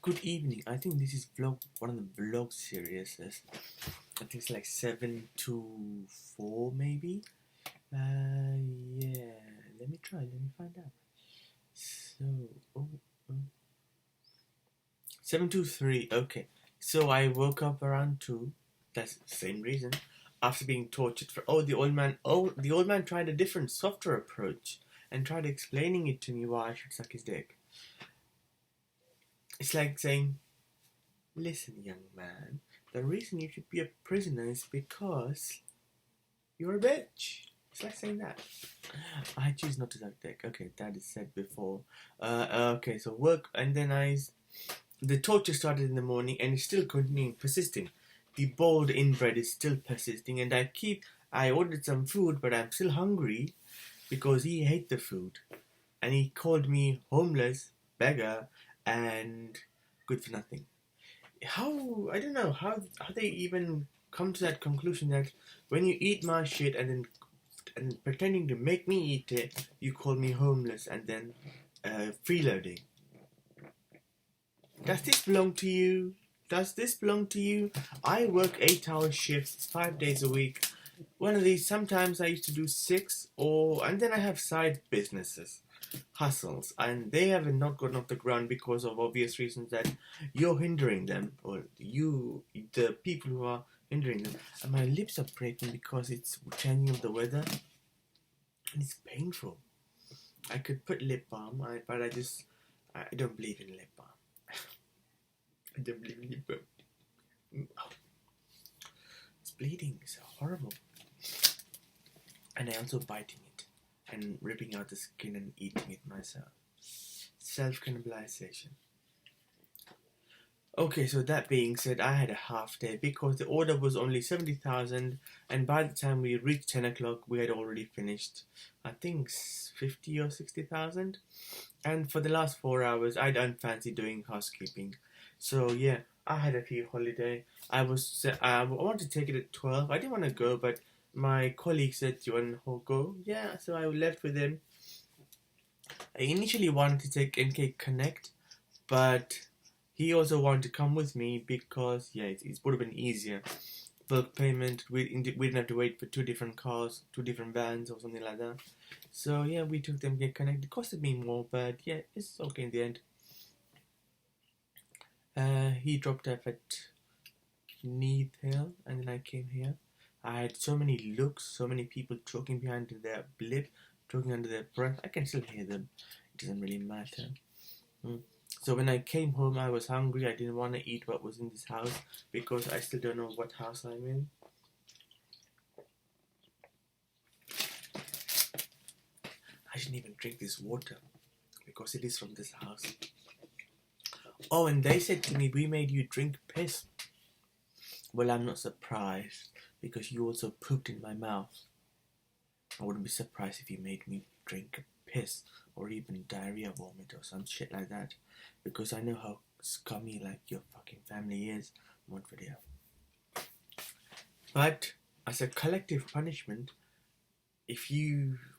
Good evening. I think this is one of the vlog series. I think it's like 7 to 4 maybe. Yeah. Let me find out. So, oh. 7 to 3. Okay. So I woke up around 2. That's the same reason. After being tortured for the old man tried a different softer approach and tried explaining it to me why I should suck his dick. It's like saying, listen, young man, the reason you should be a prisoner is because you're a bitch. It's like saying that. I choose not to suck dick. Okay, that is said before. Okay, so work, and then the torture started in the morning and it's still continuing, persisting. The boiled inbred is still persisting, and I ordered some food, but I'm still hungry because he hates the food. And he called me homeless, beggar, and good for nothing. I don't know how they even come to that conclusion that when you eat my shit and pretending to make me eat it, you call me homeless and then freeloading. Does this belong to you? I work 8-hour shifts, 5 days a week. One of these, sometimes I used to do 6, and then I have side businesses, hustles, and they have not gotten off the ground because of obvious reasons that you're hindering them, or the people who are hindering them. And my lips are breaking because it's changing of the weather, and it's painful. I could put lip balm, but I don't believe in lip balm. I don't believe in lip balm. Oh. It's bleeding. It's horrible. And I also biting it and ripping out the skin and eating it myself. Self-cannibalization. Okay, so that being said, I had a half day because the order was only 70,000, and by the time we reached 10 o'clock, we had already finished, I think, 50 or 60,000. And for the last 4 hours, I don't fancy doing housekeeping. So yeah, I had a few holiday. I wanted to take it at 12. I didn't want to go, but my colleague said, do you want to go? Yeah, so I left with him. I initially wanted to take 𝐦𝐨𝐞, but he also wanted to come with me because, yeah, it would have been easier. Bulk payment, we didn't have to wait for 2 different cars, 2 different vans or something like that. So yeah, we took them 𝐦𝐨𝐿. It costed me more, but yeah, it's okay in the end. He dropped off at 𝐜𝐨𝐬𝐤, and then I came here. I had so many looks, so many people talking behind their lip, talking under their breath. I can still hear them. It doesn't really matter. So when I came home, I was hungry. I didn't want to eat what was in this house because I still don't know what house I'm in. I shouldn't even drink this water because it is from this house. Oh, and they said to me, we made you drink piss. Well, I'm not surprised because you also pooped in my mouth. I wouldn't be surprised if you made me drink piss or even diarrhea vomit or some shit like that, because I know how scummy like your fucking family is. Montevideo. But as a collective punishment,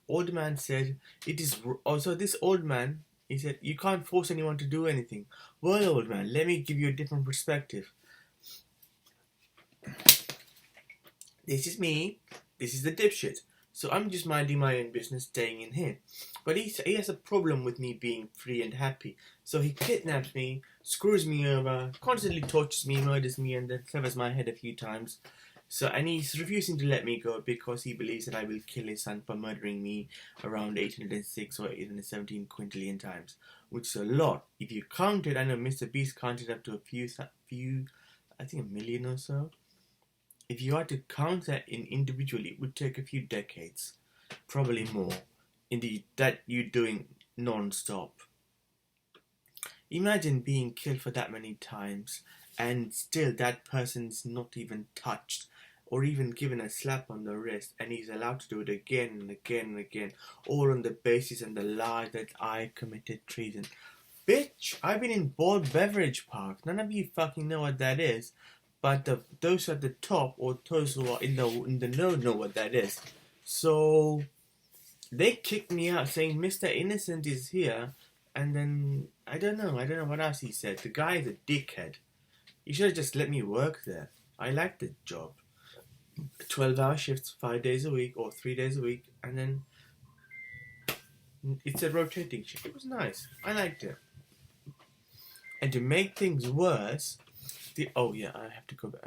old man said it is also this old man. He said you can't force anyone to do anything. Well, old man, let me give you a different perspective. This is me. This is the dipshit. So I'm just minding my own business, staying in here. But he has a problem with me being free and happy. So he kidnaps me, screws me over, constantly tortures me, murders me, and then severs my head a few times. And he's refusing to let me go because he believes that I will kill his son for murdering me around 806 or 817 quintillion times, which is a lot. If you count it, I know Mr. Beast counted up to a few, I think a million or so. If you had to count that individually, it would take a few decades, probably more, that you're doing non-stop. Imagine being killed for that many times, and still that person's not even touched, or even given a slap on the wrist, and he's allowed to do it again and again and again, all on the basis and the lie that I committed treason. Bitch, I've been in Boiled Beverage Park. None of you fucking know what that is. But those at the top, or those who are in the know what that is. So they kicked me out saying Mr. Innocent is here, And then, I don't know what else he said. The guy is a dickhead. He should have just let me work there. I like the job. 12-hour shifts, 5 days a week or 3 days a week, and then it's a rotating shift. It was nice. I liked it. And to make things worse, I have to go back.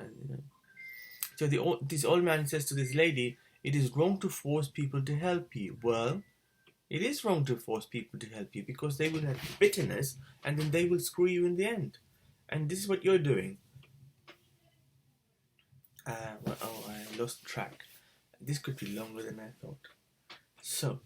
So this old man says to this lady, "It is wrong to force people to help you." Well, it is wrong to force people to help you because they will have bitterness and then they will screw you in the end. And this is what you're doing. I lost track. This could be longer than I thought. So,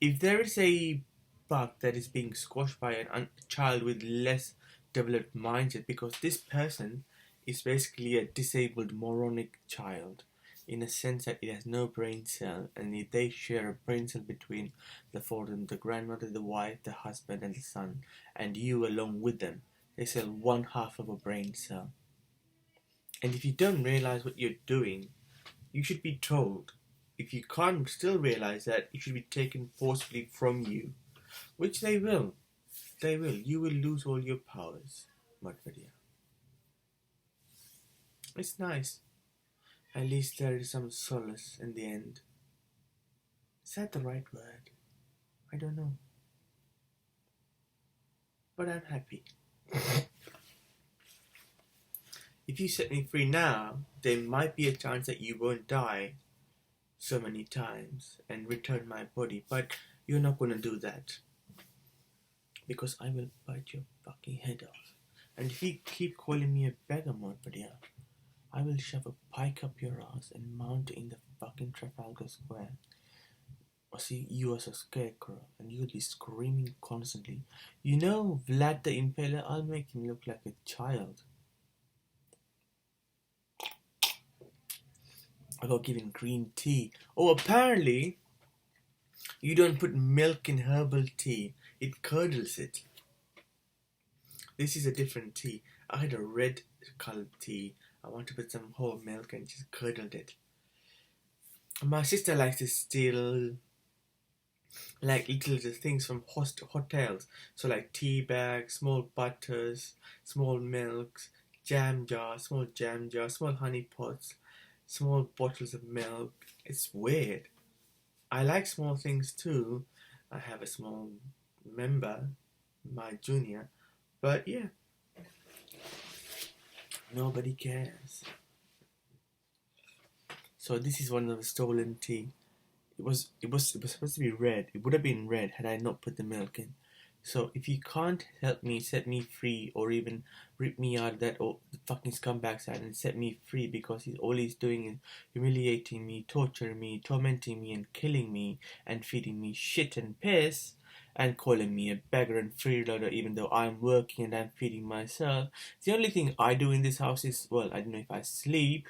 if there is a bug that is being squashed by a child with less developed mindset, because this person is basically a disabled moronic child, in a sense that it has no brain cell, and they share a brain cell between the four of them, the grandmother, the wife, the husband, and the son, and you along with them. They share one half of a brain cell. And if you don't realize what you're doing, you should be told. If you can't still realize that, it should be taken forcefully from you, which they will. They will. You will lose all your powers, Madhurya. It's nice. At least there is some solace in the end. Is that the right word? I don't know. But I'm happy. If you set me free now, there might be a chance that you won't die so many times and return my body. But you're not going to do that. Because I will bite your fucking head off. And if you keep calling me a beggar, Madhurya, I will shove a pike up your ass and mount it in the fucking Trafalgar Square. Or see you as a scarecrow, and you'll be screaming constantly. You know, Vlad the Impaler, I'll make him look like a child. I got given green tea. Oh, apparently, you don't put milk in herbal tea. It curdles it. This is a different tea. I had a red colored tea. I want to put some whole milk and just curdled it. My sister likes to steal like little things from hotels. So like tea bags, small butters, small milks, small jam jars, small honey pots, small bottles of milk. It's weird. I like small things too. I have a small member, my junior, but yeah. Nobody cares. So this is one of the stolen tea. It was supposed to be red. It would have been red had I not put the milk in. So if you can't help me, set me free, or even rip me out of that fucking scumbag side and set me free, because all he's doing is humiliating me, torturing me, tormenting me, and killing me, and feeding me shit and piss, and calling me a beggar and freeloader, even though I'm working and I'm feeding myself. The only thing I do in this house is, well, I don't know if I sleep,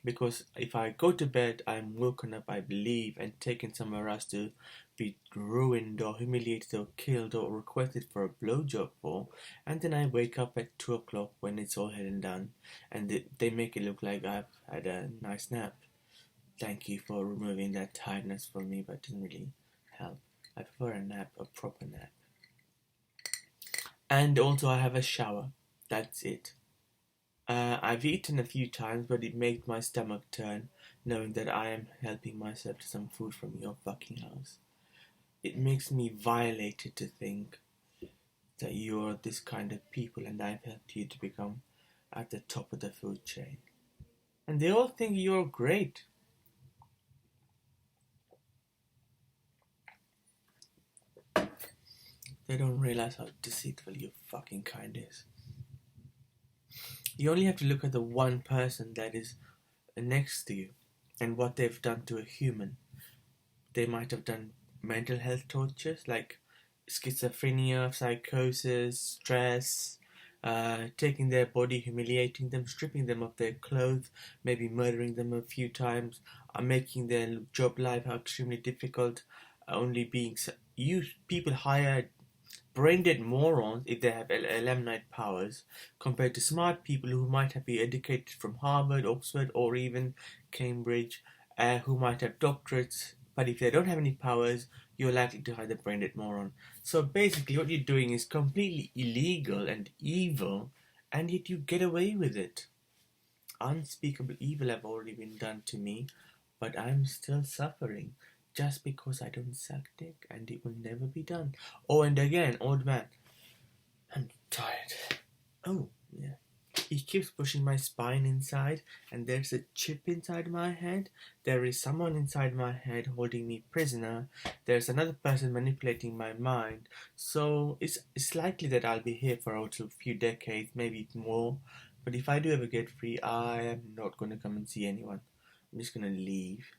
because if I go to bed, I'm woken up, I believe, and taken somewhere else to be ruined or humiliated or killed or requested for a blowjob for, and then I wake up at 2 o'clock when it's all said and done, and they make it look like I've had a nice nap. Thank you for removing that tiredness from me, but it didn't really help. I prefer a nap, a proper nap. And also I have a shower. That's it. I've eaten a few times, but it makes my stomach turn, knowing that I am helping myself to some food from your fucking house. It makes me violated to think that you're this kind of people and I've helped you to become at the top of the food chain. And they all think you're great. They don't realize how deceitful your fucking kind is. You only have to look at the one person that is next to you and what they've done to a human. They might have done mental health tortures like schizophrenia, psychosis, stress, taking their body, humiliating them, stripping them of their clothes, maybe murdering them a few times, making their job life extremely difficult, only being people hire brain-dead morons if they have Elamnite powers, compared to smart people who might have been educated from Harvard, Oxford, or even Cambridge, who might have doctorates, but if they don't have any powers, you're likely to hire the brain dead moron. So basically, what you're doing is completely illegal and evil, and yet you get away with it. Unspeakable evil have already been done to me, but I'm still suffering just because I don't suck dick, and it will never be done. Oh, and again, old man, I'm tired. Oh, yeah. He keeps pushing my spine inside, and there's a chip inside my head. There is someone inside my head holding me prisoner. There's another person manipulating my mind. So it's likely that I'll be here for a few decades, maybe more. But if I do ever get free, I am not going to come and see anyone. I'm just going to leave.